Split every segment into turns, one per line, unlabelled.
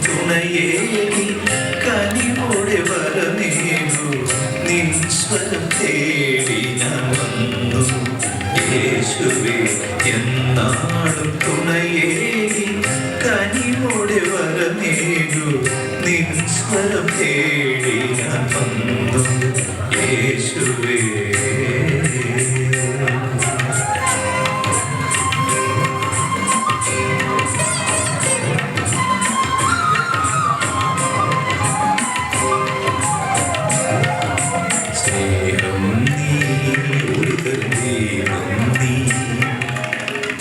തുണയേകി കനിവോടെ വരമേകു നിൻ സ്വരം തേടി ഞാൻ വന്നു യേശുവേ എന്നാളും തുണയേകി കനിവോടെ വരമേകു നിൻ സ്വരം തേടി ഞാൻ വന്നു യേശുവേ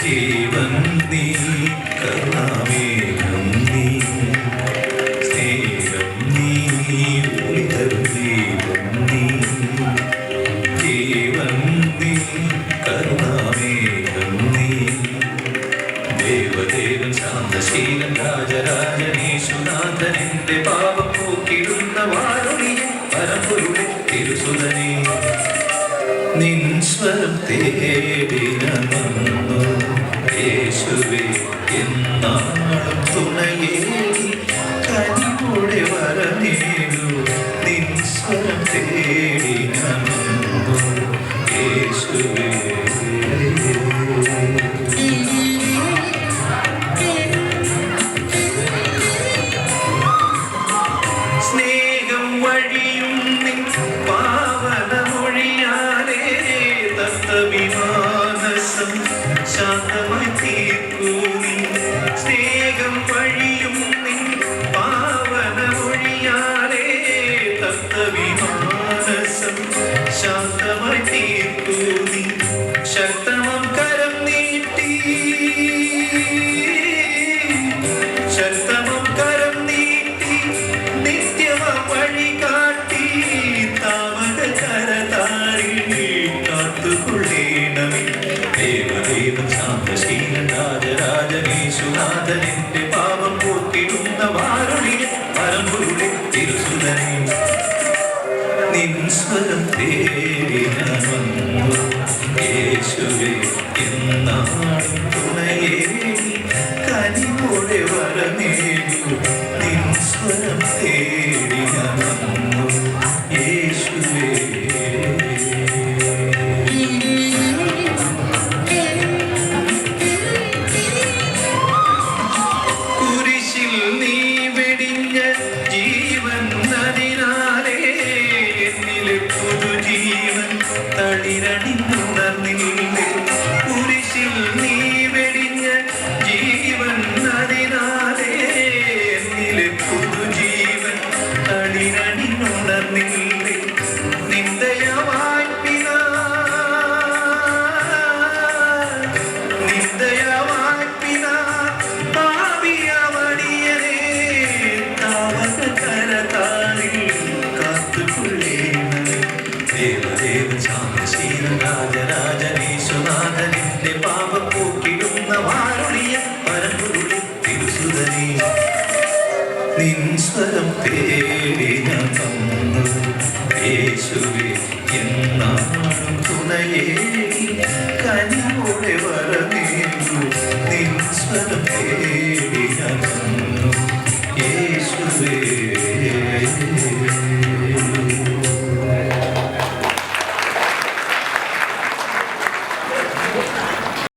ജീവൻ നീ കരുണാമേഘം നീ സ്നേഹം നീ ദീപം നീ ജീവൻ നീ കരുണാമേഘം നീ ദേവദേവൻ ശാന്തശീലൻ രാജരാജനീശുനാഥൻ എന്റെ പാപം പോക്കിടുന്ന വാരുണിയെ പരമ്പൊരുളെ തിരുസുതനെ നിൻ സ്വരം തേടി ഞാൻ വന്നു യേശുവേ എന്നാളും തുണയേകി കനിവോടെ വരമേകു നിൻ സ്വരം തേടി ഞാൻ വന്നു യേശുവേ സ്നേഹം വഴിയും നിൻ പാവനമൊഴിയാലേ തത്തവിമാനസം ശാന്തമായി തീർക്കൂ നീ സ്നേഹം വഴിയും നിൻ പാവനമൊഴിയാലേ തത്തവിമാനസം ശാന്തമായി തീർക്കൂ നീ ശക്തമം കരം നീട്ടി ശക്തമം കരം നീട്ടി നിത്യമം വഴി കാട്ടി താമര കരതാരിൽ കാത്തുകൊള്ളേണമേ ദേവദേവൻ ശാന്തശീലൻ രാജരാജനീശുനാഥൻ എന്റെ പാപം പോക്കിടുന്ന വാരുണിയെ പരമ്പൊരുളെ തിരുസുതനെ നിൻ സ്വരം തേടി ഞാൻ വന്നു യേശുവേ എന്നാളും തുണയേകി കനിവോടെ വരമേകു നിൻ സ്വരം തേടി ഞാൻ വന്നു യേശുവേ കുരിശിൽ നീ വെടിഞ്ഞ ജീവൻ അതിനാലേ എന്നിലെ പുതുജീവൻ തളിരണിന്നുണർന്നില്ലേ കുരിശിൽ നീ വെടിഞ്ഞ ജീവൻ അതിനാലേ എന്നിലെ പുതുജീവൻ തളിരണിന്നുണർന്നില്ലേ നിന്ദയവായി പിതാ നിന്ദയവായി പിതാ പാപിയമടിയനേ താവക കരതാരിൽ കാത്തുകൊള്ളേണമേ ദേവദേവൻ ശാന്തശീലൻ രാജരാജനീശുനാഥൻ എന്റെ പാപം പോക്കിടുന്ന വാരുണിയെ പരമ്പൊരുളെ തിരുസുതനെ നിൻ സ്വരം തേടി ഞാൻ വന്നു യേശുവേ എന്നാളും തുണയേകി കനിവോടെ വരമേകു നിൻ സ്വരം തേടി